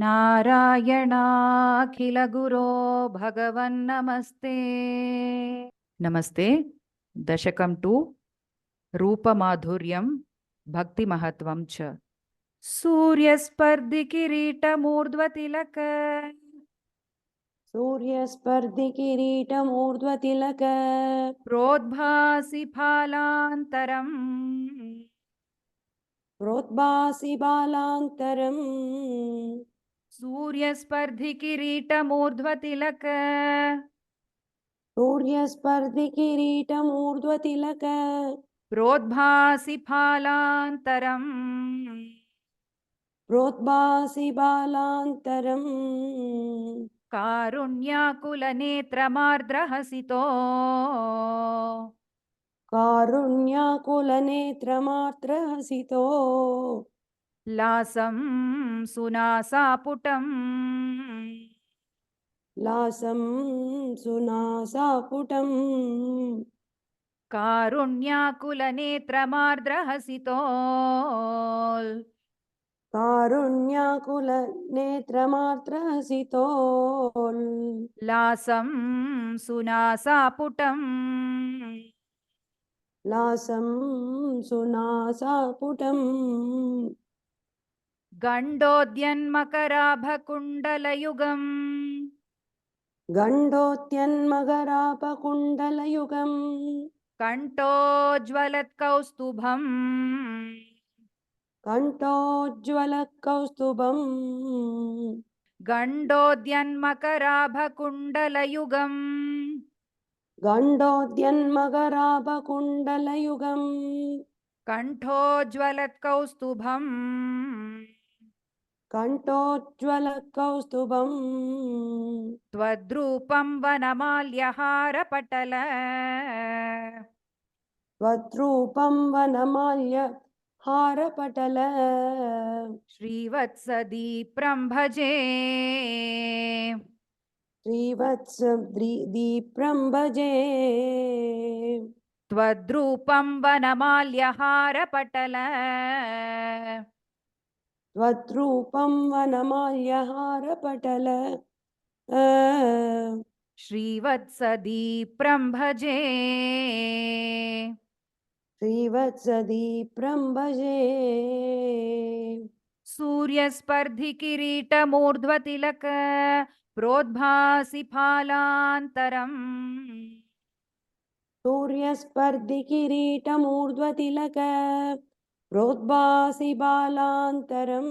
नारायणाखिलगुरो भगवन्नमस्ते। नमस्ते. दशकं टु रूपमाधुर्यं भक्तिमहत्वं च सूर्यस्पर्धिकिरीटमूर्ध्वतिलक सूर्यस्पर्धिकिरीटमूर्ध्वतिलक प्रोद्भासि फालान्तरम् प्रोद्भासि बालान्तरम् सूर्यस्पर्धिकिरीटमूर्ध्वतिलक सूर्यस्पर्धिकिरीटमूर्ध्वतिलक प्रोद्भासि फालान्तरम् प्रोद्भासि बालान्तरम् कारुण्याकुलनेत्रमार्द्रहसितो कारुण्याकुलनेत्रमार्द्रहसितो लासं सुनासापुटम् लासं सुनासापुटम् कारुण्याकुलनेत्रमार्द्रहसितो कारुण्याकुलनेत्रमार्द्रहसितो लासं सुनासापुटम् लासं सुनासापुटम् गण्डोद्यन्मकराभकुण्डलयुगम् गण्डोत्यन्मकरापकुण्डलयुगम् कण्ठोज्ज्वलत्कौस्तुभम् कण्ठोज्ज्वलकौस्तुभम् गण्डोद्यन्मकराभकुण्डलयुगम् गण्डोद्यन्मकरापकुण्डलयुगम् कण्ठोज्ज्वलत्कौस्तुभम् कण्ठोज्ज्वलकौस्तुभम् त्वद्रूपं वनमाल्यहारपटल त्वद्रूपं वनमाल्य हारपटल श्रीवत्सदीप्रं भजे श्रीवत्स दीप्रं भजे त्वद्रूपं वनमाल्यहारपटल त्वद्रूपं वनमाल्यहारपटल श्रीवत्सदीप्रं भजे श्रीवत्सदीप्रं भजे सूर्यस्पर्धिकिरीटमूर्ध्वतिलक प्रोद्भासि फालान्तरम् सूर्यस्पर्धिकिरीटमूर्ध्वतिलक प्रोद्भासि बालान्तरम्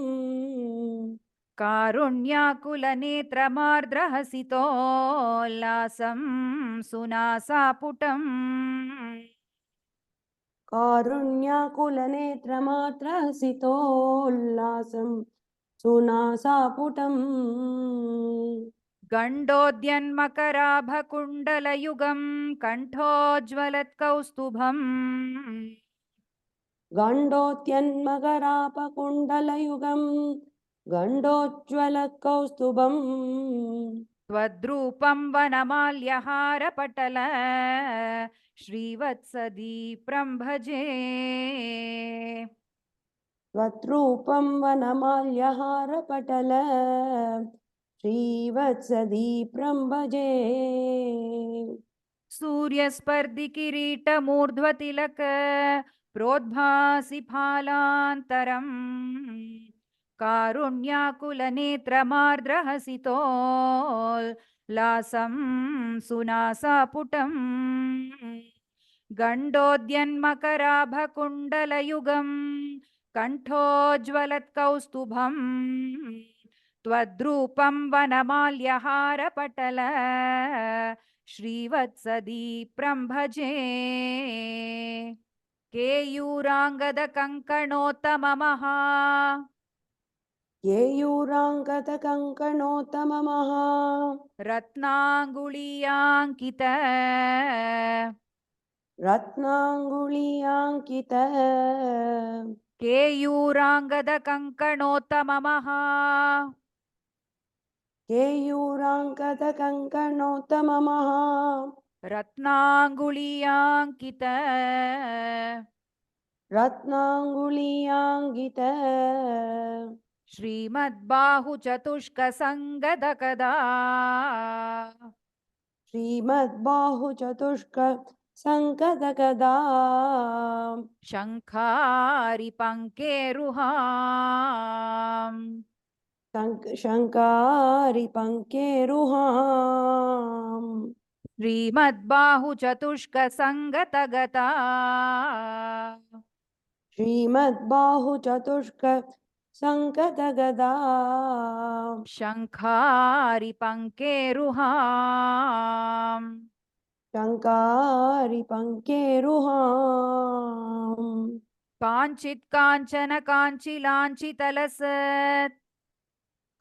कारुण्याकुलनेत्रमार्द्रहसितोल्लासं सुनासापुटम् कारुण्याकुलनेत्रमात्रहसितोल्लासं सुनासापुटम् गण्डोद्यन्मकराभकुण्डलयुगम् कण्ठोज्ज्वलत्कौस्तुभम् गण्डोत्यन्मकरापकुण्डलयुगम् गण्डोज्ज्वलकौस्तुभम् त्वद्रूपं वनमाल्यहारपटल श्रीवत्सदीप्रं भजे त्वद्रूपं वनमाल्यहारपटल श्रीवत्सदीप्रं भजे सूर्यस्पर्धिकिरीटमूर्ध्वतिलक प्रोद्भासि फालान्तरम् कारुण्याकुलनेत्रमार्द्रहसितोल्लासं सुनासापुटम् गण्डोद्यन्मकराभकुण्डलयुगम् कण्ठोज्ज्वलत्कौस्तुभम् त्वद्रूपं वनमाल्यहारपटल श्रीवत्सदीप्रं भजे केयूराङ्गदकङ्कणोत्तममहा केयूराङ्गदकङ्कणोत्तममः रत्नाङ्गुलीयाङ्कित रत्नाङ्गुलीयाङ्कित केयूराङ्गदकङ्कणोत्तममः केयूराङ्गदकङ्कणोत्तममः रत्नाङ्गुलीयाङ्कित रत्नाङ्गुलीयाङ्कित श्रीमद्बाहुचतुष्कसङ्गदकदा श्रीमद्बाहुचतुष्क सङ्कदगदा शङ्खारिपङ्केरुहाम् शङ्कारि पङ्केरुहाम् श्रीमद्बाहुचतुष्कसङ्गतगता श्रीमद्बाहुचतुष्क सङ्कदगदा शङ्खारिपङ्केरुहाम् शङ्कारि पङ्केरुहाम् काञ्चित् काञ्चन काञ्चिलाञ्चितलसत्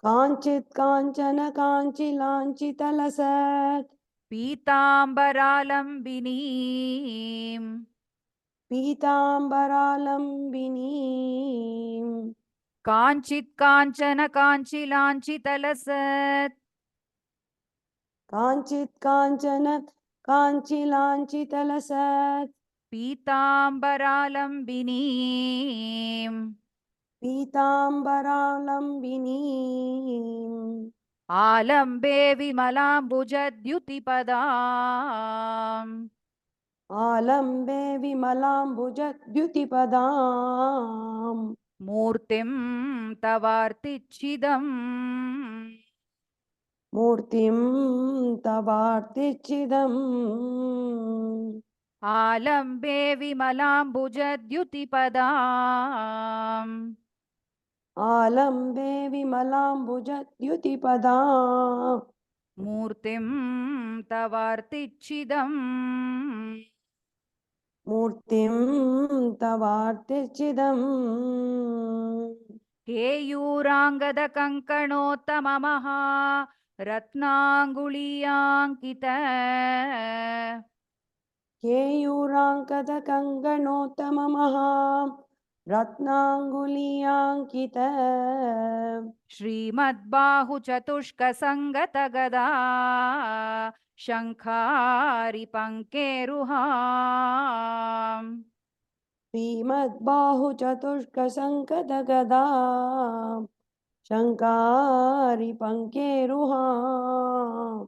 काञ्चित् काञ्चन काञ्चिलाञ्चितलसत् पीताम्बरालम्बिनीम् पीताम्बरालम्बिनीम् काञ्चित् काञ्चन काञ्चिलाञ्चितलसत् काञ्चित् काञ्चन काञ्चिलाञ्चितलसत् पीताम्बरालम्बिनीम् पीताम्बरालम्बिनीम् आलम्बे विमलाम्बुजद्युतिपदाम् आलम्बे विमलाम्बुजद्युतिपदाम् मूर्तिं तवार्तिच्छिदम् मूर्तिं तवार्तिचिदम् आलम्बे विमलाम्बुजद्युतिपदाम् आलम्बे विमलाम्बुजद्युतिपदाम् मूर्तिं तवार्तिच्छिदम् मूर्तिं तवार्तिचिदम् केयूराङ्गदकङ्कणोत्तममः रत्नाङ्गुलीयाङ्कित केयूराङ्कदकङ्कणोत्तममः रत्नाङ्गुलीयाङ्कित श्रीमद्बाहुचतुष्कसङ्गतगदा शङ्खारिपङ्केरुहाम् श्रीमद्बाहुचतुष्कसङ्कदगदा शङ्कारि पङ्केरुहाम्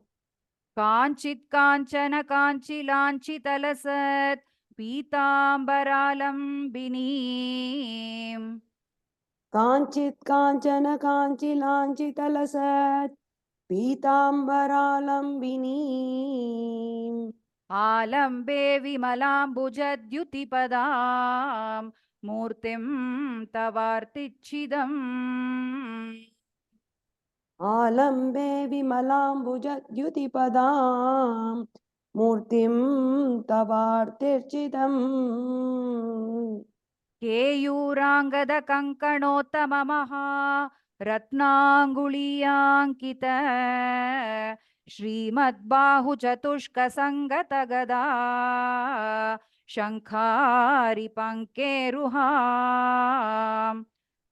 काञ्चित् काञ्चन काञ्चिलाञ्चितलसत् पीताम्बरालम्बिनीम् काञ्चित् काञ्चन काञ्चिलाञ्चितलसत् पीताम्बरालम्बिनीम् आलम्बे विमलाम्बुजद्युतिपदाम् मूर्तिं तवार्तिच्छिदम् आलम्बे विमलाम्बुजद्युतिपदाम् मूर्तिं तवार्तिर्चितम् केयूराङ्गदकङ्कणोत्तममः रत्नाङ्गुलीयाङ्कित श्रीमद्बाहुचतुष्कसङ्गतगदा शङ्खारिपङ्केरुहाम्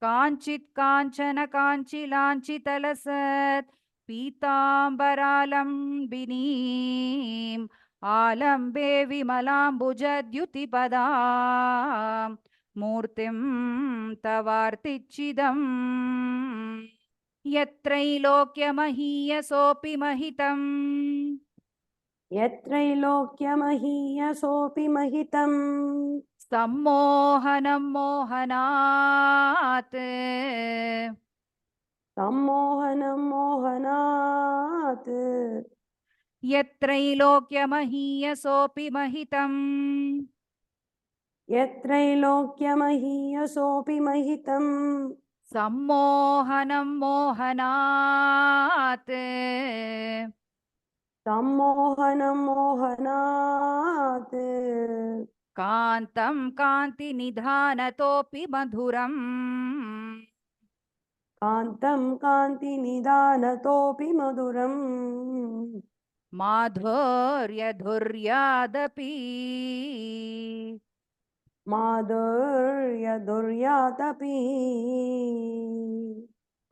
काञ्चित् काञ्चन काञ्चिलाञ्चितलसत् पीताम्बरालम्बिनीम् आलम्बे विमलाम्बुजद्युतिपदाम् मूर्तिं तवार्तिच्छिदम् यत्रैलोक्यमहीयसोऽपि महितम् यत्रैलोक्यमहीयसोऽपि महितम् सम्मोहनं मोहनात् सम्मोहनं मोहनात् यत्रैलोक्यमहीयसोऽपि महितम् यत्रैलोक्यमहीयसोऽपि महितम् सम्मोहनं मोहनात् सम्मोहनं मोहनात् कान्तं कान्तिनिधानतोऽपि मधुरम् कान्तं कान्तिनिदानतोऽपि मधुरम् माधुर्यधुर्यादपि माधुर्यधुर्यादपि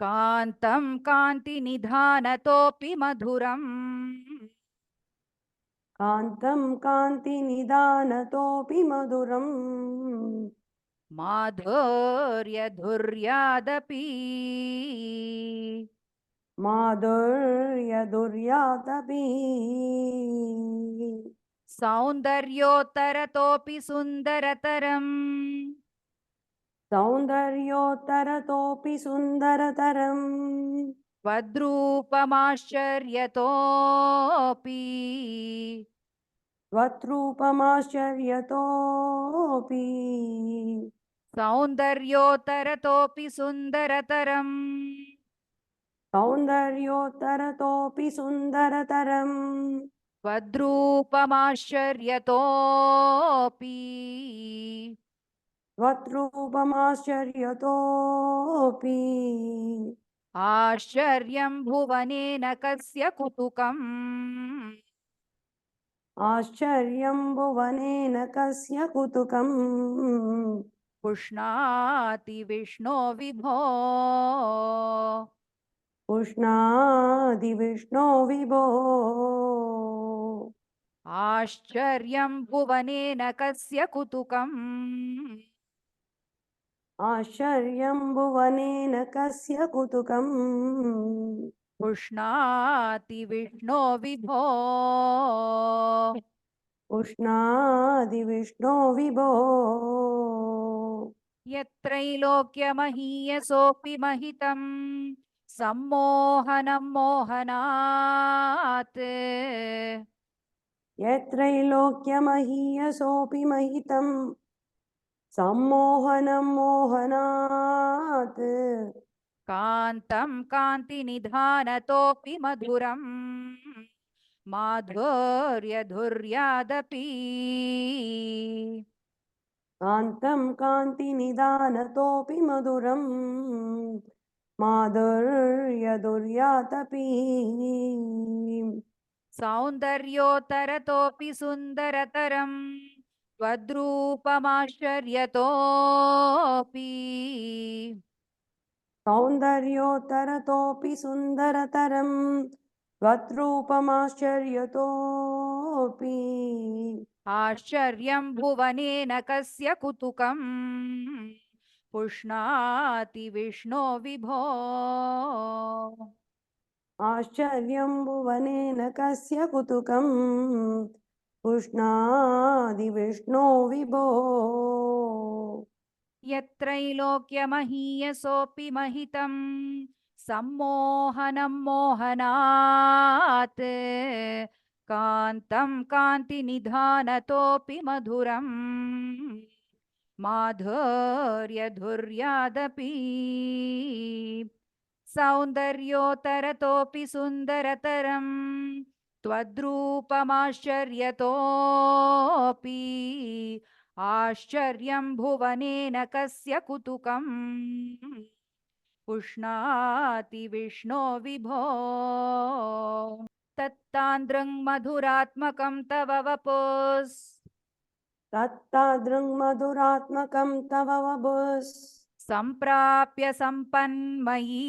कान्तं कान्तिनिधानतोऽपि मधुरम् कान्तं कान्तिनिदानतोऽपि मधुरम् माधुर्यधुर्यादपि माधुर्यदुर्यादपि सौन्दर्योत्तरतोऽपि सुन्दरतरम् सौन्दर्योत्तरतोऽपि सुन्दरतरम् त्वद्रूपमाश्चर्यतोऽपि त्वत्रूपमाश्चर्यतोऽपि सौन्दर्योत्तरतोऽपि सुन्दरतरम् सौन्दर्योत्तरतोऽपि सुन्दरतरम् त्वद्रूपमाश्चर्यतोऽपि त्वत्रूपमाश्चर्यतोऽपि आश्चर्यं भुवनेन कस्य कुतुकम् आश्चर्यं भुवनेन कस्य कुतुकम् पुष्णाति विष्णो विभो पुष्णादिविष्णो विभो आश्चर्यं भुवनेन कस्य कुतुकम् आश्चर्यं भुवनेन कस्य कुतुकम् पुष्णाति विष्णो विभो पुष्णादिविष्णो विभो यत्रैलोक्यमहीयसोऽपि महितं सम्मोहनं मोहनात् यत्रैलोक्यमहीयसोऽपि महितं सम्मोहनं मोहनात् कान्तं कान्तिनिधानतोऽपि मधुरम् माधुर्यधुर्यादपि कान्तं कान्तिनिदानतोऽपि मधुरम् माधुर्यदुर्यातपि सौन्दर्योत्तरतोऽपि सुन्दरतरम् त्वद्रूपमाश्चर्यतोऽपि सौन्दर्योत्तरतोऽपि सुन्दरतरम् त्वत्रूपमाश्चर्यतोऽपि आश्चर्यं भुवनेन कस्य कुतुकम् पुष्णाति विष्णो विभो आश्चर्यं भुवनेन कस्य कुतुकम् पुष्णादिविष्णो विभो यत्रैलोक्यमहीयसोऽपि महितं सम्मोहनं मोहनात् कान्तं कान्तिनिधानतोऽपि मधुरम् माधुर्यधुर्यादपि सौन्दर्योत्तरतोऽपि सुन्दरतरम् त्वद्रूपमाश्चर्यतोऽपि आश्चर्यं भुवनेन कस्य कुतुकम् पुष्णाति विष्णो विभो तत्तान्द्रं मधुरात्मकं तव वपुस् तत्तादृङ्मधुरात्मकं तव वपुस् सम्प्राप्य सम्पन्मयी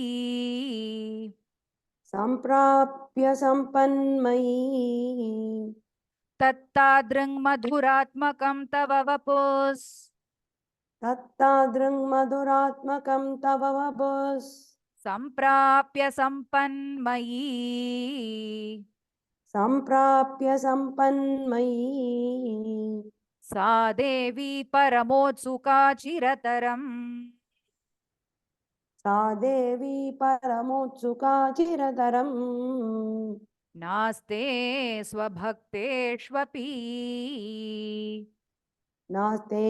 सम्प्राप्य सम्पन्मयी तत्तादृङ् मधुरात्मकं तव वपुस् तत्तादृङ्मधुरात्मकं तव वपुस् सम्प्राप्य सम्पन्मयी सम्प्राप्य सम्पन्मयी सा देवी परमोत्सुका चिरतरम् सा देवी परमोत्सुका चिरतरम् नास्ते स्वभक्तेष्वपि नास्ते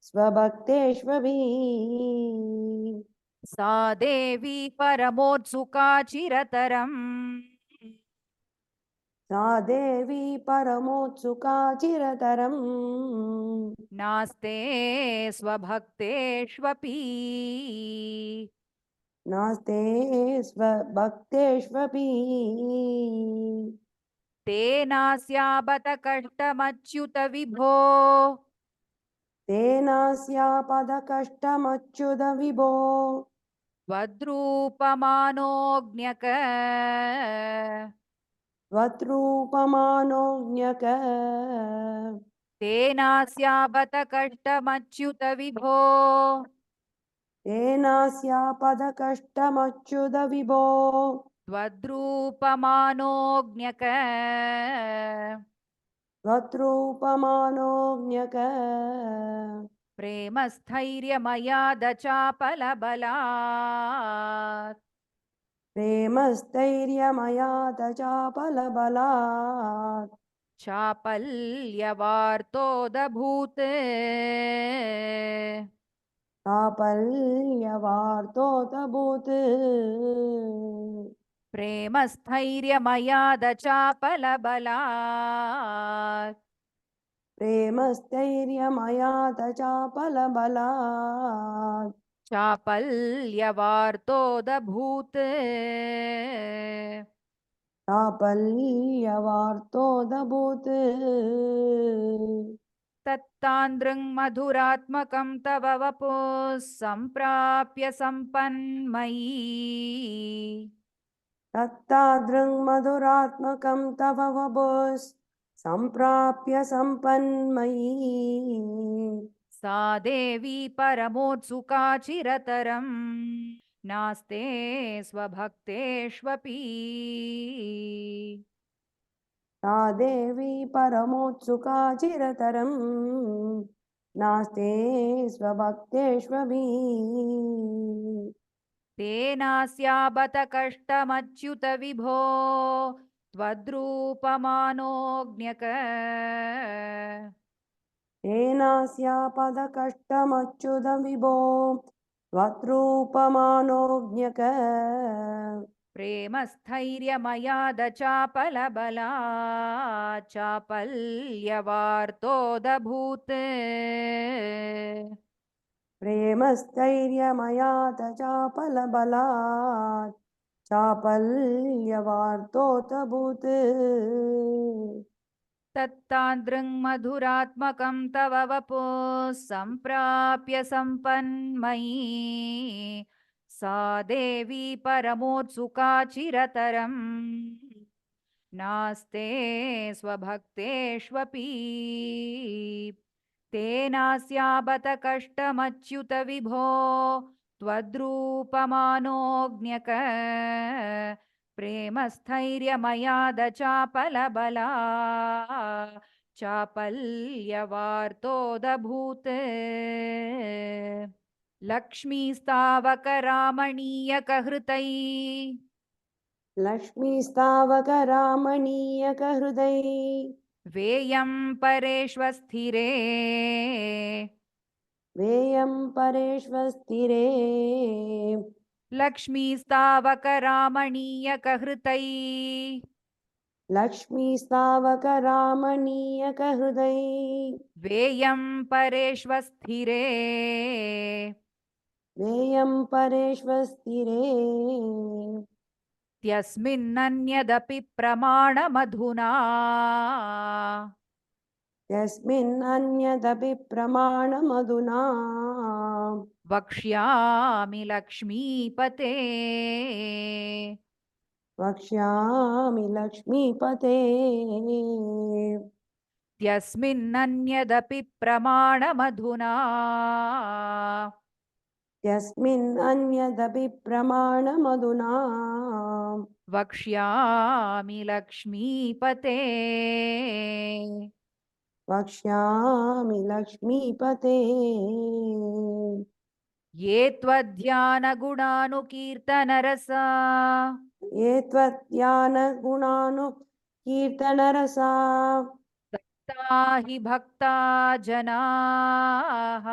स्वभक्तेष्वपि सा देवी परमोत्सुका चिरतरम् सा देवी परमोत्सुका चिरतरम् नास्ते स्वभक्तेष्वपि नास्ते स्वभक्तेष्वपि तेनास्याबत कष्टमच्युत विभो तेनास्यापदकष्टमच्युत विभो त्वद्रूपमानोऽज्ञक त्वत्रूपमानोऽज्ञक तेनास्याबत कष्टमच्युत विभो तेनास्यापदकष्टमच्युत विभो त्वद्रूपमानोऽज्ञक त्वत्रूपमानोऽज्ञक प्रेमस्थैर्यमयादचापलबलात् प्रेमस्थैर्यमया चापलबलात् चापल्यवार्तोदभूत् साफल्यवार्तोऽभूत् प्रेमस्थैर्यमयादचापलबलात् प्रेमस्थैर्यमया चापलबलात् चापल्यवार्तोदभूत् साफल्यवार्तोऽभूत् तत्तान्द्रङ्मधुरात्मकं तव वपुः सम्प्राप्य सम्पन्मयी तत्तादृङ्मधुरात्मकं तव वपुः सम्प्राप्य सम्पन्मयी सा देवी परमोत्सुका चिरतरं नास्ते स्वभक्तेष्वपि सा देवी परमोत्सुका चिरतरं नास्ते स्वभक्तेष्वपि तेनास्याबत कष्टमच्युत विभो त्वद्रूपमानोऽज्ञक तेनास्यापदकष्टमच्युत विभो त्वत्रूपमानोऽज्ञक प्रेमस्थैर्यमयादचापलबला चापल्यवार्तोदभूत् प्रेमस्थैर्यमया चापलबलात् चापल्यवार्तोऽभूत् तत्तादृङ्मधुरात्मकं तव वपुः सम्प्राप्य सम्पन्मयी सा देवी परमोत्सुका चिरतरं नास्ते स्वभक्तेष्वपि तेनास्याबत कष्टमच्युत विभो त्वद्रूपमानोऽज्ञक प्रेमस्थैर्यमयादचापलबला चापल्यवार्तोदभूत् लक्ष्मीस्तावकरामणीयकहृतै लक्ष्मीस्तावकरामणीयकहृदै वेयं परेष्वस्थिरे वेयं परेष्वस्थिरे लक्ष्मीस्तावकरामणीयकहृतै लक्ष्मीस्तावकरामणीयकहृदै वेयं परेष्वस्थिरे वेयं परेष्वस्थिरे त्यस्मिन्नन्यदपि प्रमाणमधुना यस्मिन्नन्यदपि प्रमाणमधुना वक्ष्यामि लक्ष्मीपते वक्ष्यामि लक्ष्मीपते त्यस्मिन्नन्यदपि प्रमाणमधुना यस्मिन्नन्यदपि प्रमाणमधुना वक्ष्यामि लक्ष्मीपते वक्ष्यामि लक्ष्मीपते ये त्वध्यानगुणानुकीर्तनरसा ये त्वद्यानगुणानुकीर्तनरसा सक्ता हि भक्ता जनाः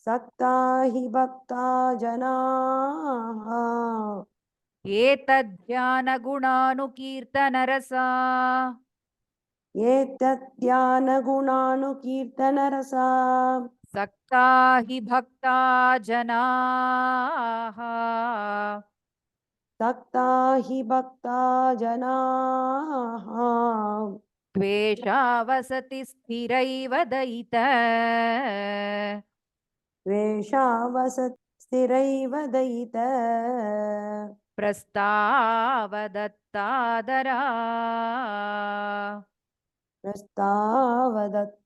सक्ता हि भक्ता जनाः ये तद्ध्यानगुणानुकीर्तनरसा ये तद्यानगुणानुकीर्तनरसा सक्ता हि भक्ता जनाः सक्ता हि भक्ता जनाः द्वेषावसति स्थिरैव दयित द्वेषावसत् स्थिरैव दयित प्रस्तावदत्तादरा प्रस्तावदत्तादरा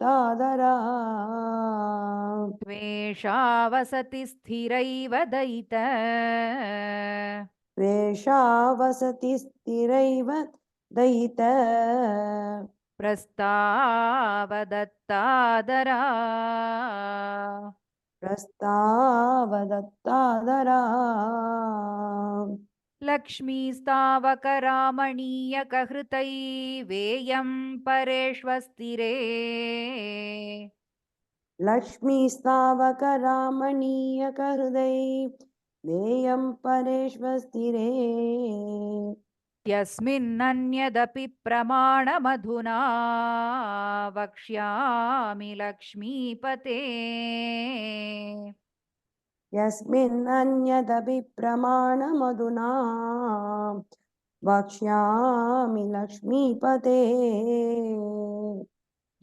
त्वेषा वसति स्थिरैव दयित प्रेषा वसति स्थिरैव दयित प्रस्तावदत्तादरा प्रस्तावदत्तादरा लक्ष्मीस्तावकरामणीयकहृतैवेयं परेष्वस्तिरे लक्ष्मीस्तावकरामणीयकहृदै देयं परेष्वस्तिरे यस्मिन्नन्यदपि प्रमाणमधुना वक्ष्यामि लक्ष्मीपते यस्मिन्नन्यदपि प्रमाणमधुना वक्ष्यामि लक्ष्मीपते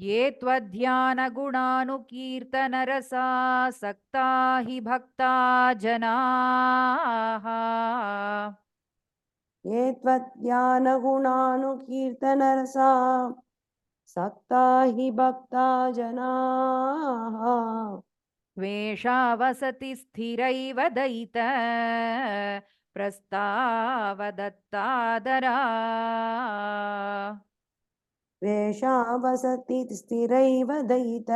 ये त्वध्यानगुणानुकीर्तनरसासक्ता हि भक्ता जनाः ये त्वद्ज्ञानगुणानुकीर्तनरसा सक्ता हि भक्ता जनाः त्वेषा वसति स्थिरैव दयित प्रस्तावदत्तादरा वेषा वसति स्थिरैव दयित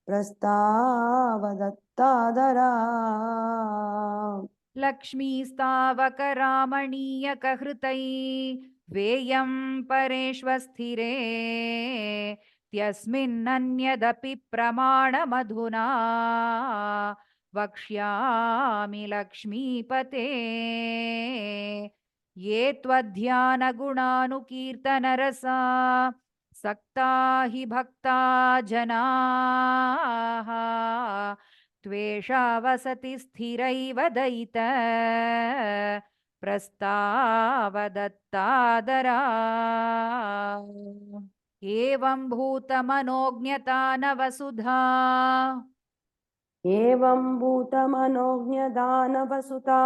प्रस्तावदत्तादरा लक्ष्मीस्तावकरामणीयकहृतै वेयं परेष्वस्थिरे त्यस्मिन्नन्यदपि प्रमाणमधुना वक्ष्यामि लक्ष्मीपते ये त्वध्यानगुणानुकीर्तनरसा सक्ता हि भक्ता जनाः त्वेषा वसति स्थिरैव दयित प्रस्तावदत्तादरा एवं भूतमनोज्ञता न वसुधा एवं भूतमनोज्ञदानवसुता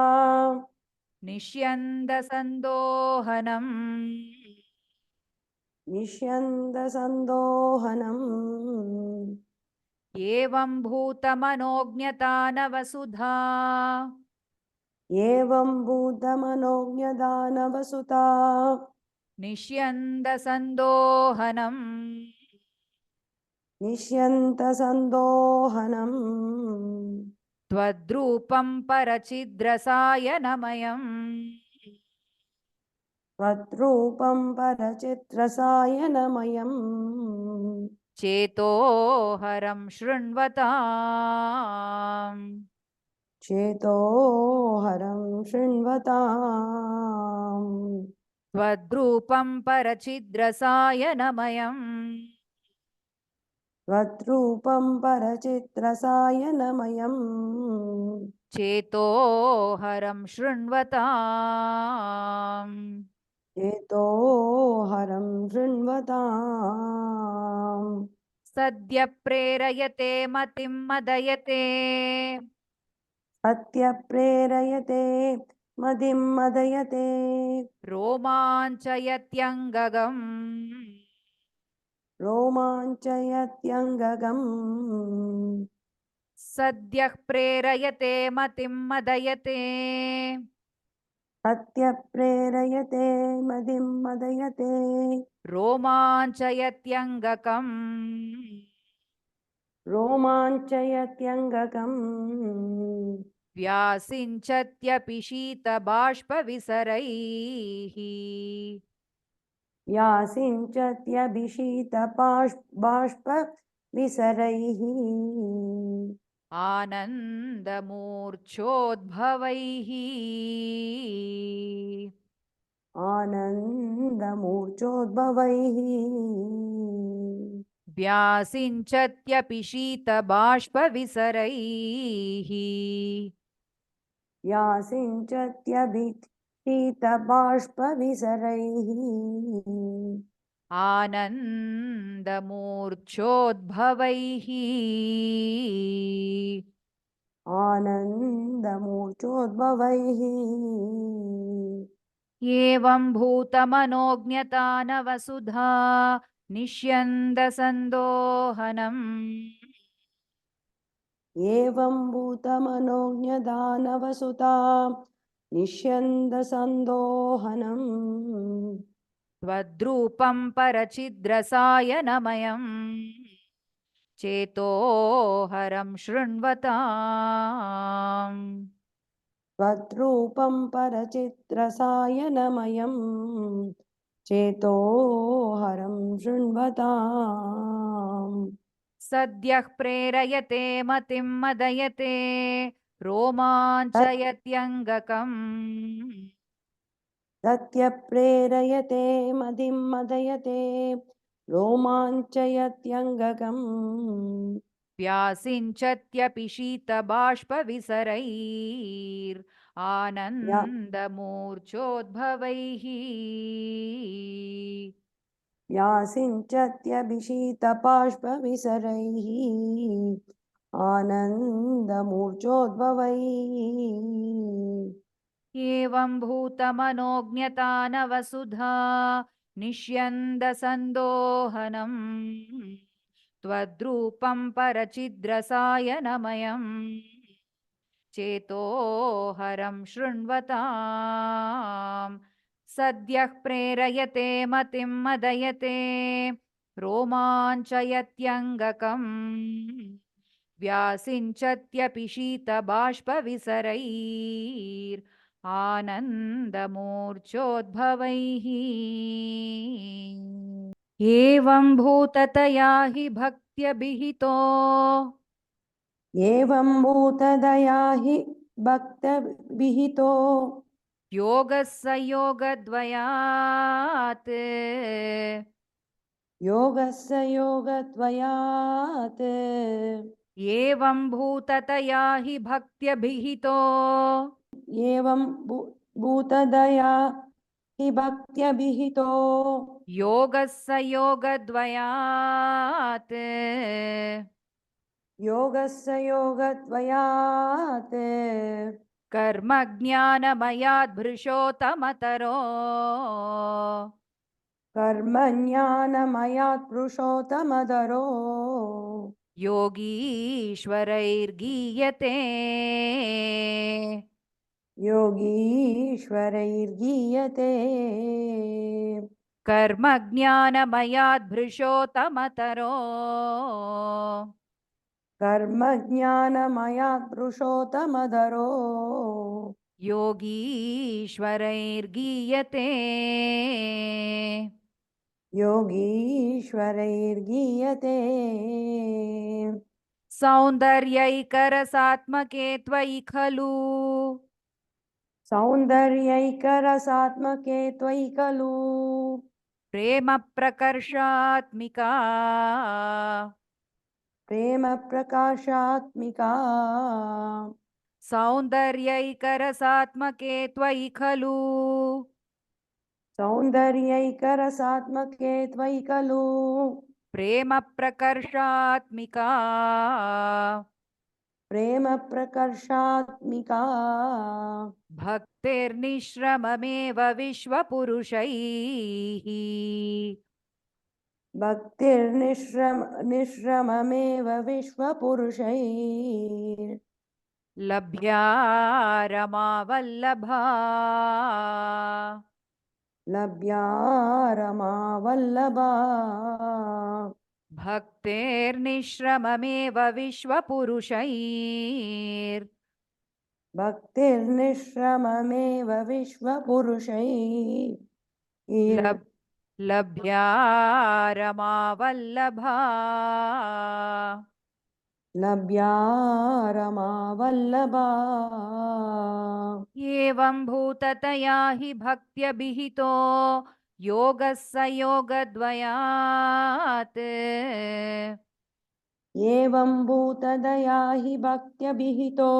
निष्यन्दसन्दोहनम् निष्यन्दसन्दोहनम् एवं भूतमनोज्ञता न वसुधा एवं भूतमनोज्ञदानवसुता निष्यन्दसन्दोहनम् निष्यन्तसन्दोहनम् त्वद्रूपं परचिद्रसायनमयम् त्वद्रूपं परचित्रसायनमयम् चेतोहरं शृण्वताम् चेतोहरं शृण्वताम् त्वद्रूपं परचिद्रसायनमयम् त्वद्रूपं परचित्रसायनमयम् चेतोहरं शृण्वताम् चेतोहरं शृण्वताम् सद्य प्रेरयते मतिं मदयते सत्यप्रेरयते मदिं मदयते रोमाञ्चयत्यङ्गगम् रोमाञ्चयत्यङ्गगम् सद्यः प्रेरयते मतिं मदयते सत्यप्रेरयते मदिं मदयते रोमाञ्चयत्यङ्गकम् रोमाञ्चयत्यङ्गगम् व्यासिञ्चत्यपि शीतबाष्पविसरैः बाष्पविसरैः आनन्दमूर्च्छोद्भवैः आनन्दमूर्च्छोद्भवैः व्यासिञ्चत्यपि शीतबाष्पविसरैः यासिञ्चत्यभिशीतबाष्पविसरैः आनन्दमूर्च्छोद्भवैः आनन्दमूर्च्छोद्भवैः एवं भूतमनोज्ञता न वसुधा निष्यन्दसन्दोहनम् एवं भूतमनोज्ञदानवसुता निष्यन्दसन्दोहनम् त्वद्रूपं परचिद्रसायनमयम् चेतोहरं शृण्वताम् त्वद्रूपं परचित्रसायनमयं चेतोहरं शृण्वताम् सद्यः प्रेरयते मतिं मदयते तत् रोमाञ्चयत्यङ्गकम् सत्यप्रेरयते मदिं मदयते रोमाञ्चयत्यङ्गकम् व्यासिञ्चत्यपि या शीतबाष्पविसरैरानन्दमूर्च्छोद्भवैः व्यासिञ्चत्यभिषीतपाष्पविसरैः आनन्दमूर्च्छोद्भवैः एवं भूतमनोज्ञतानवसुधा निष्यन्दसन्दोहनम् त्वद्रूपं परचिद्रसायनमयम् चेतोहरं शृण्वताम् सद्यः प्रेरयते मतिं मदयते रोमाञ्चयत्यङ्गकम् व्यासिञ्चत्यपि शीतबाष्पविसरैरानन्दमूर्च्छोद्भवैः एवं भूततया हि भक्त्यभिहितो एवं भूतदया हि भक्तविहितो योगः स योगद्वयात् योगस्य योगद्वयात् एवं भूततया हि भक्त्यभिहितो एवं भूतदया हि भक्त्यभिहितो योगः स योगद्वयात् योगस्य योगद्वयात् कर्मज्ञानमयाद् भृशोतमतरो कर्मज्ञानमयात् पुरुषोत्तमधरो योगीश्वरैर्गीयते योगीश्वरैर्गीयते कर्मज्ञानमयाद् भृशोतमतरो कर्मज्ञानमयात् पुरुषोत्तमधरो योगीश्वरैर्गीयते योगीश्वरैर्गीयते सौन्दर्यैकरसात्मके त्वयि खलु सौन्दर्यैकरसात्मके त्वयि खलु प्रेम प्रकर्षात्मिका प्रेमप्रकाशात्मिका सौन्दर्यैकरसात्मके त्वयि खलु सौन्दर्यैकरसात्मके त्वयि खलु प्रेम प्रकर्षात्मिका प्रेमप्रकर्षात्मिका भक्तिर्निश्रममेव विश्वपुरुषैः निश्रममेव विश्वपुरुषैः लभ्या रमावल्लभा लभ्या रमावल्लभा भक्तेर्निश्रममेव विश्वपुरुषैर् भक्तिर्निश्रममेव विश्वपुरुषैः लभ्या रमावल्लभा लभ्या रमावल्लभा एवं भूततया हि भक्त्यभिहितो योगः स योगद्वयात् एवं भूतदया हि भक्त्यभिहितो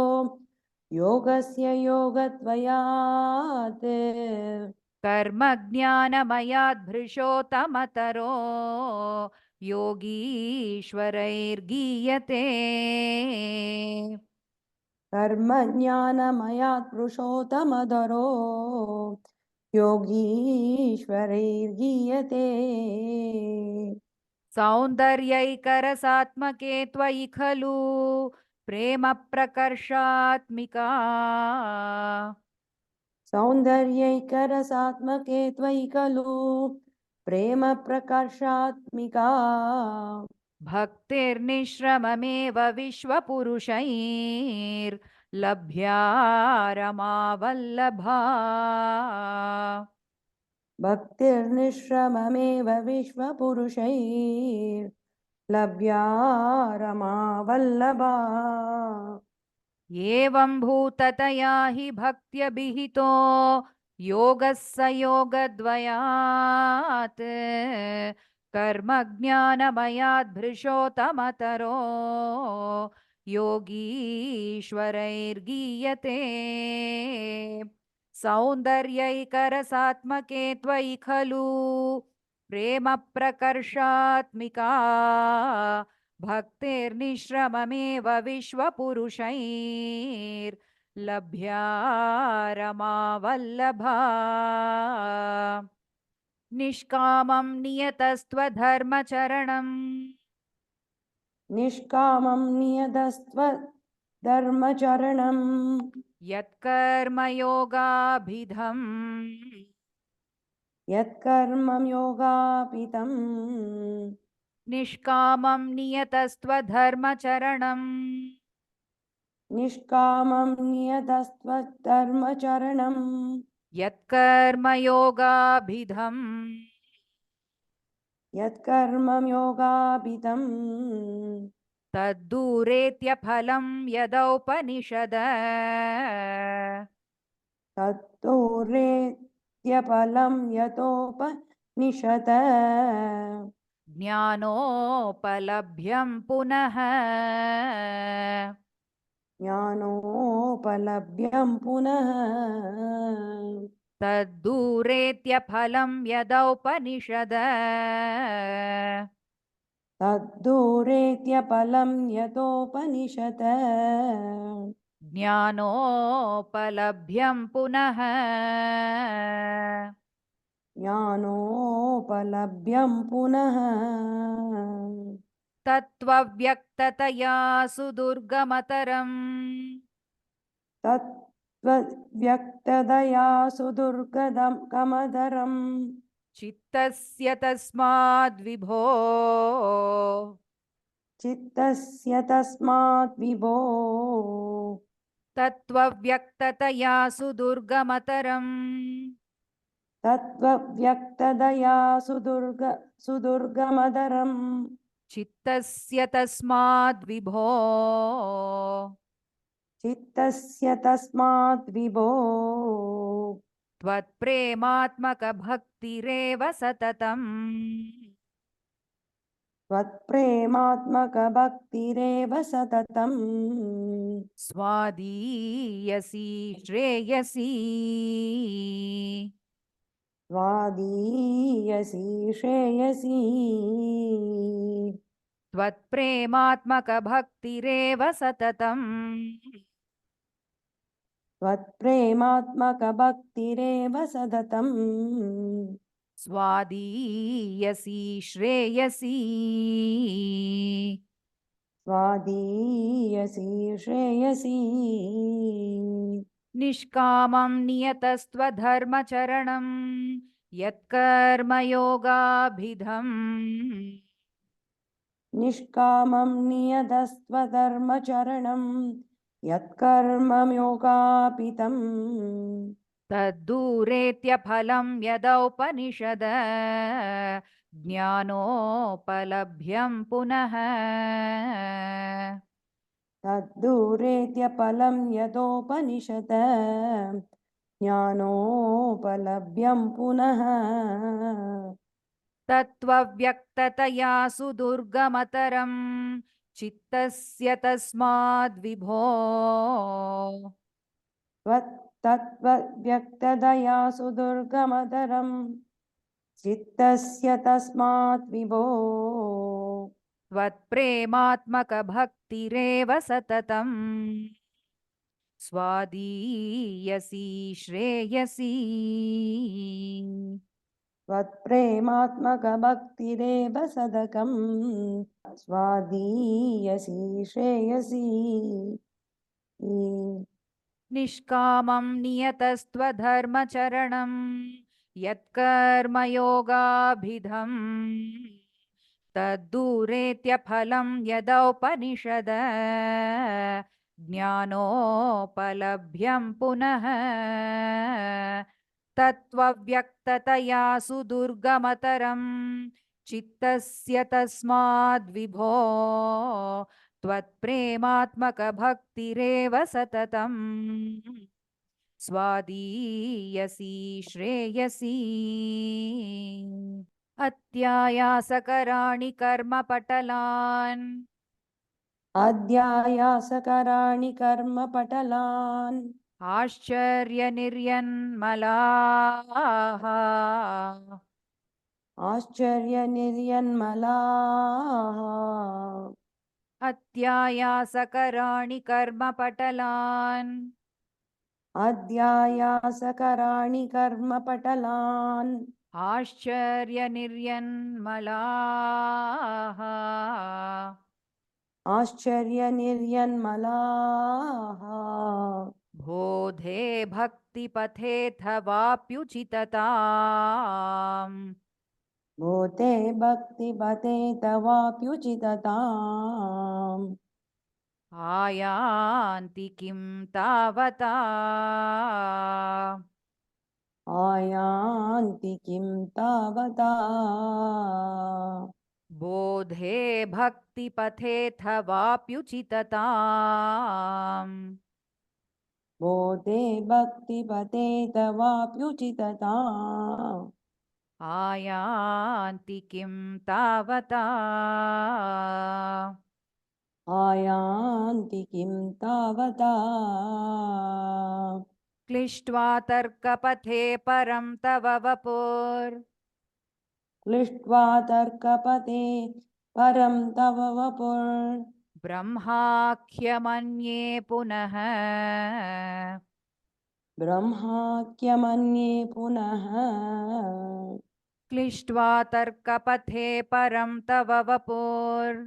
योगस्य योगद्वयात् कर्मज्ञानमयाद् भृशोतमतरो योगीश्वरैर्गीयते कर्मज्ञानमयात् पुरुषोत्तमधरो योगीश्वरैर्गीयते सौन्दर्यैकरसात्मके त्वयि खलु प्रेम प्रकर्षात्मिका सौन्दर्यैकरसात्मके त्वयि खलु प्रेमप्रकर्षात्मिका भक्तिर्निश्रममेव विश्वपुरुषैर्लभ्या रमावल्लभा भक्तिर्निःश्रममेव विश्वपुरुषैर्लभ्या रमावल्लभा एवं भूततया हि भक्त्यभिहितो योगः स योगद्वयात् कर्मज्ञानमयाद्भृशोतमतरो योगीश्वरैर्गीयते सौन्दर्यैकरसात्मके त्वयि खलु प्रेम प्रकर्षात्मिका भक्तिर्निश्रममेव विश्वपुरुषैर्लभ्या रमावल्लभा निष्कामं नियतस्त्वधर्मचरणम् निष्कामं नियतस्त्वधर्मचरणम् यत्कर्मयोगाभिधम् यत्कर्मं योगापितम् निष्कामं नियतस्त्वधर्मचरणम् निष्कामं नियतस्त्वधर्मचरणम् यत्कर्मयोगाभिधम् यत्कर्मं योगापितम् तद्दूरेत्यफलं यदौपनिषद तत्तुरेत्यफलं यतोपनिषत् ज्ञानोपलभ्यं पुनः ज्ञानोपलभ्यं पुनः तद्दूरेत्यफलं यदौपनिषद तद्दूरेत्यफलं यतोपनिषत् ज्ञानोपलभ्यं पुनः ज्ञानोपलभ्यं पुनः तत्त्वव्यक्ततया सुदुर्गमतरम् तत्त्वव्यक्तदया सुदुर्गदं कमदरम् चित्तस्य तस्माद्विभो चित्तस्य तस्मात् विभो तत्त्वव्यक्ततया सुदुर्गमतरम् तत्त्वव्यक्तदया सुदुर्गमदरम् चित्तस्य तस्माद्विभो चित्तस्य तस्मात् विभो त्वत्प्रेमात्मकभक्तिरेव सततम् त्वत्प्रेमात्मकभक्तिरेव सततम् स्वादीयसी श्रेयसी स्वादीयसी श्रेयसी त्वत्प्रेमात्मकभक्तिरेव सततम् त्वत्प्रेमात्मकभक्तिरेव सततम् स्वादीयसी श्रेयसी स्वादीयसी श्रेयसी निष्कामं नियतस्त्वधर्मचरणं यत्कर्मयोगाभिधम् निष्कामं नियतस्त्वधर्मचरणं यत्कर्मं योगापितम् तद्दूरेत्यफलं यदौपनिषद ज्ञानोपलभ्यं पुनः तद्दूरेत्यफलं यदोपनिषत् ज्ञानोपलभ्यं पुनः तत्त्वव्यक्ततया सुदुर्गमतरं चित्तस्य तस्माद्विभो तत्त्वव्यक्तदया सुदुर्गमतरं चित्तस्य तस्मात् विभो त्वत्प्रेमात्मकभक्तिरेव सततम् स्वादीयसी श्रेयसी त्वत्प्रेमात्मकभक्तिरेव सदकम् स्वादीयसी श्रेयसी निष्कामं नियतस्त्वधर्मचरणं यत्कर्मयोगाभिधम् तद्दूरेत्यफलं यदौपनिषद ज्ञानोपलभ्यं पुनः तत्त्वव्यक्ततया सुदुर्गमतरं चित्तस्य तस्माद्विभो त्वत्प्रेमात्मकभक्तिरेव सततम् स्वादीयसी श्रेयसी अत्यायासकराणि कर्मपटलान् अध्यायासकराणि कर्मपटलान् आश्चर्यनिर्यन्मलाः आश्चर्यनिर्यन्मलाः अत्यायासकराणि कर्मपटलान् अध्यायासकराणि कर्मपटलान् आश्चर्यनिर्यन्मलाः आश्चर्यनिर्यन्मलाः बोधे भक्तिपथेऽथवाप्युचितताम् भूते भक्तिपते तवाप्युचितताम् आयान्ति किं तावता आयान्ति किं तावता बोधे भक्तिपथेऽथवाप्युचितताम् भूते भक्तिपते तवाप्युचितताम् आयान्ति किं तावता आयान्ति किं तावता क्लिष्ट्वा तर्कपथे परं तव वपुर् क्लिष्ट्वा तर्कपते परं तव वपुर् ब्रह्माख्यमन्ये पुनः ब्रह्माख्यमन्ये पुनः क्लिष्ट्वा तर्कपथे परं तव वपुर्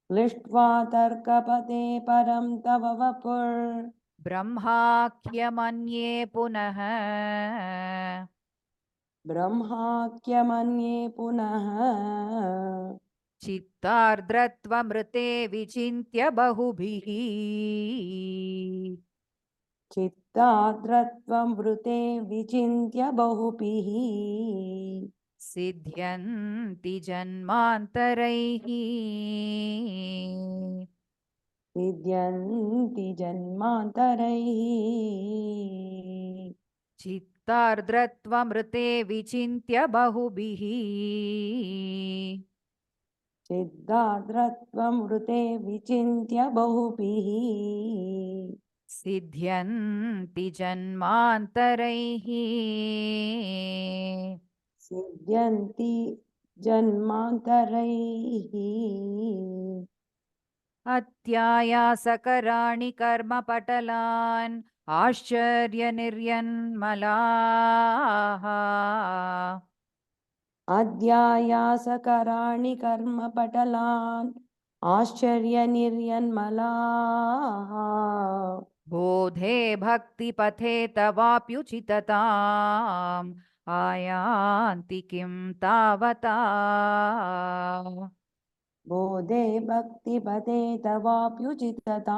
क्लिष्ट्वा तर्कपते परं तव वपुर् ब्रह्माख्यमन्ये पुनः ब्रह्माख्यमन्ये पुनः चित्तार्द्रत्वमृते विचिन्त्य बहुभिः चित्तार्द्रत्वं वृते विचिन्त्य बहुभिः सिद्ध्यन्ति जन्मान्तरैः विद्यन्ति जन्मान्तरैः चित्तार्द्रत्वमृते विचिन्त्य बहुभिः चिद्दार्द्रत्वं वृते विचिन्त्य बहुभिः सिद्ध्यन्ति जन्मान्तरैः सिद्ध्यन्ति जन्मान्तरैः अत्यायासकराणि कर्मपटलान् आश्चर्यनिर्यन्मलाः अध्यायासकराणि कर्मपटलान् आश्चर्यनिर्यन्मलाः बोधे भक्तिपथे तवाप्युचितताम् आयान्ति किं तावता बोधे भक्तिपते तवाप्युचितताम्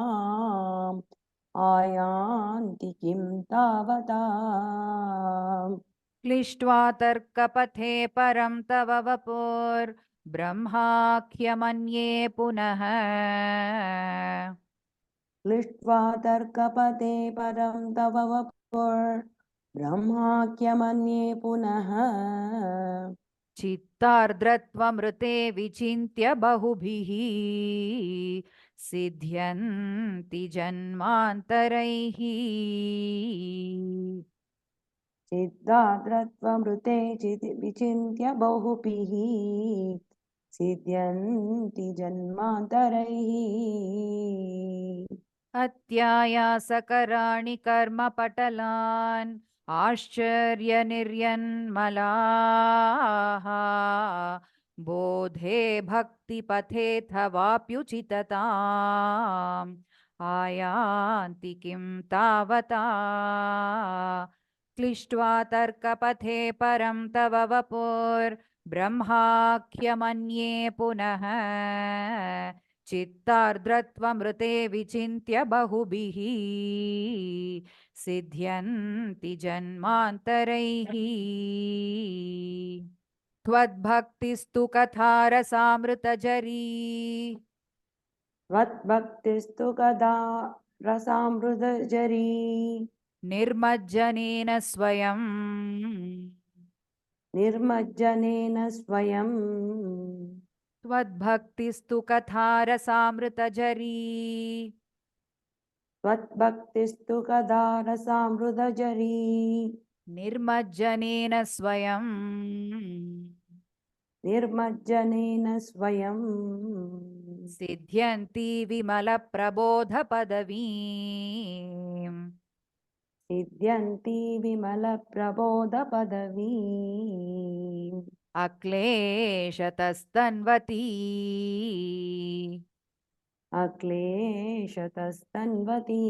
आयान्ति किं तावता क्लिष्ट्वा तर्कपथे परं तव वपुर् ब्रह्माख्यमन्ये पुनः क्लिष्ट्वा तर्कपते परं तव वपुर् ब्रह्माख्यमन्ये पुनः चित्तार्द्रत्वमृते विचिन्त्य बहुभिः सिद्ध्यन्ति जन्मान्तरैः चिद्दार्द्रत्वमृते विचिन्त्य बहुभिः सिद्ध्यन्ति जन्मान्तरैः अत्यायासकराणि कर्मपटलान् आश्चर्यनिर्यन्मलाः बोधे भक्तिपथेऽथवाप्युचितताम् आयान्ति किं तावता क्लिष्ट्वा तर्कपथे परं तव वपुर्ब्रह्माख्यमन्ये पुनः चित्तार्द्रत्वमृते विचिन्त्य बहुभिः सिद्ध्यन्ति जन्मान्तरैः त्वद्भक्तिस्तु कथारसामृतजरी त्वद्भक्तिस्तु कदा रसामृतजरी निर्मज्जनेन स्वयं निर्मज्जनेन स्वयम् त्वद्भक्तिस्तु कथारसामृतजरी त्वद्भक्तिस्तु कदा रसामृतजरी निर्मज्जनेन स्वयं निर्मज्जनेन स्वयम् सिद्ध्यन्ति विमलप्रबोधपदवीम् सिद्ध्यन्ति विमलप्रबोधपदवीम् अक्लेशतस्तन्वती अक्लेशतस्तन्वती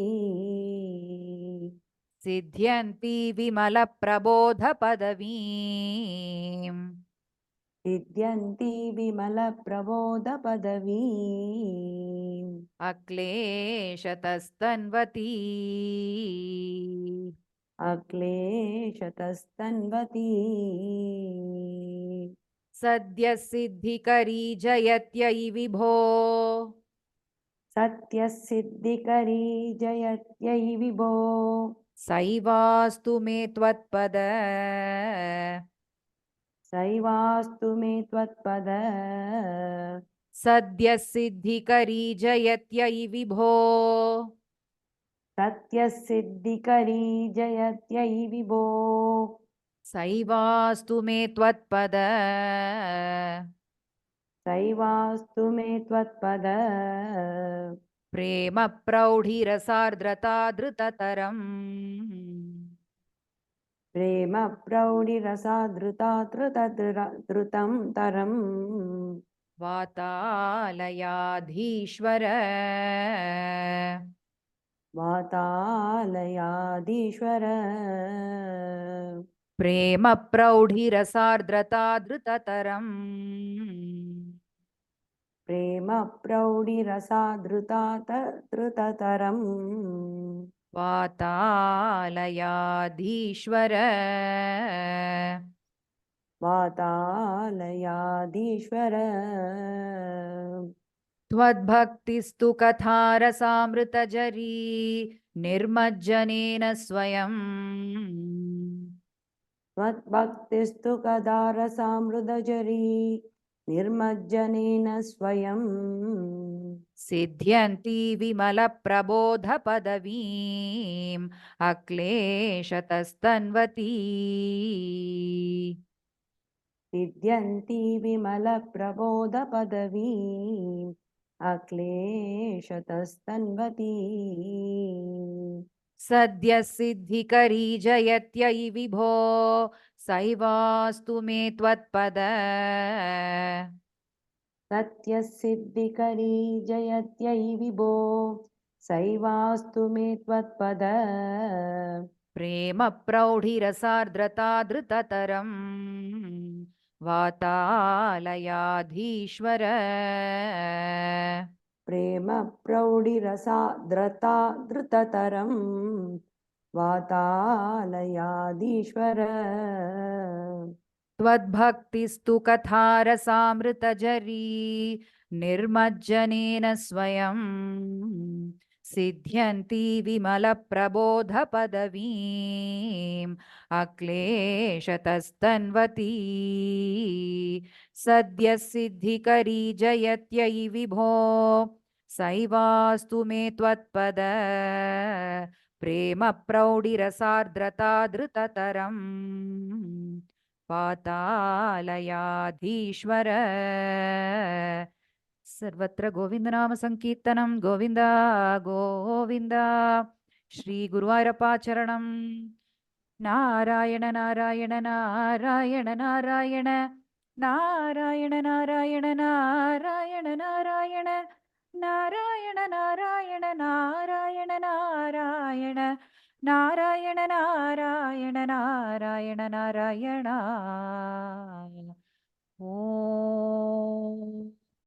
सिद्ध्यन्ति विमलप्रबोधपदवीम् सिद्ध्यन्ति विमलप्रबोधपदवीम् अक्लेशतस्तन्वती अक्लेशतस्तन्वती सद्यः सिद्धिकरी जयत्यै विभो सत्यसिद्धिकरी जयत्यै विभो सैवास्तु मे त्वत्पद सैवास्तु मे त्वत्पद सद्यः सिद्धिकरी जयत्यै विभो सत्यसिद्धिकरी जयत्यै विभो सैवास्तु मे त्वत्पद सैवास्तु मे त्वत्पद प्रेम प्रौढिरसार्द्रता धृततरम् प्रेम प्रौढिरसाधृता धृतं तरम् वातालयाधीश्वर वातालयाधीश्वर प्रेम प्रौढिरसार्द्रता धृततरम् प्रेम प्रौढिरसाधृता धृततरम् वातालयाधीश्वर वातालयाधीश्वर त्वद्भक्तिस्तु कथारसामृतजरी निर्मज्जनेन स्वयं त्वद्भक्तिस्तु कदा रसामृतजरी निर्मज्जनेन स्वयम् सिद्ध्यन्ति विमलप्रबोधपदवीम् अक्लेशतस्तन्वती सिद्ध्यन्ति विमलप्रबोधपदवीम् अक्लेशतस्तन्वती सद्यः सिद्धिकरी जयत्यै विभो सैवास्तु मे त्वत्पद सत्यसिद्धिकरी जयत्यै विभो सैवास्तु मे त्वत्पद प्रेम प्रौढिरसार्द्रता धृततरम् वातालयाधीश्वर प्रेम प्रौढिरसाद्रता धृततरम् वातालयाधीश्वर त्वद्भक्तिस्तु कथारसामृतजरी निर्मज्जनेन स्वयं सिद्ध्यन्ति विमलप्रबोधपदवीम् अक्लेशतस्तन्वती सद्यः सिद्धिकरी जयत्यै विभो सैवास्तु मे त्वत्पद प्रेम प्रौढिरसार्द्रता धृततरम् वातालयाधीश्वर ಸರ್ವತ್ರ ಗೋವಿಂದನಾಮ ಸಂಕೀರ್ತನಂ ಗೋವಿಂದ ಗೋವಿಂದ. ಶ್ರೀ ಗುರುವಾಯೂರಪ್ಪಾಚರಣಂ. ನಾರಾಯಣ ನಾರಾಯಣ ನಾರಾಯಣ ನಾರಾಯಣ ನಾರಾಯಣ ನಾರಾಯಣ ನಾರಾಯಣ ನಾರಾಯಣ ನಾರಾಯಣ ನಾರಾಯಣ ನಾರಾಯಣ ನಾರಾಯಣ ನಾರಾಯಣ ನಾರಾಯಣ ನಾರಾಯಣ ನಾರಾಯಣ.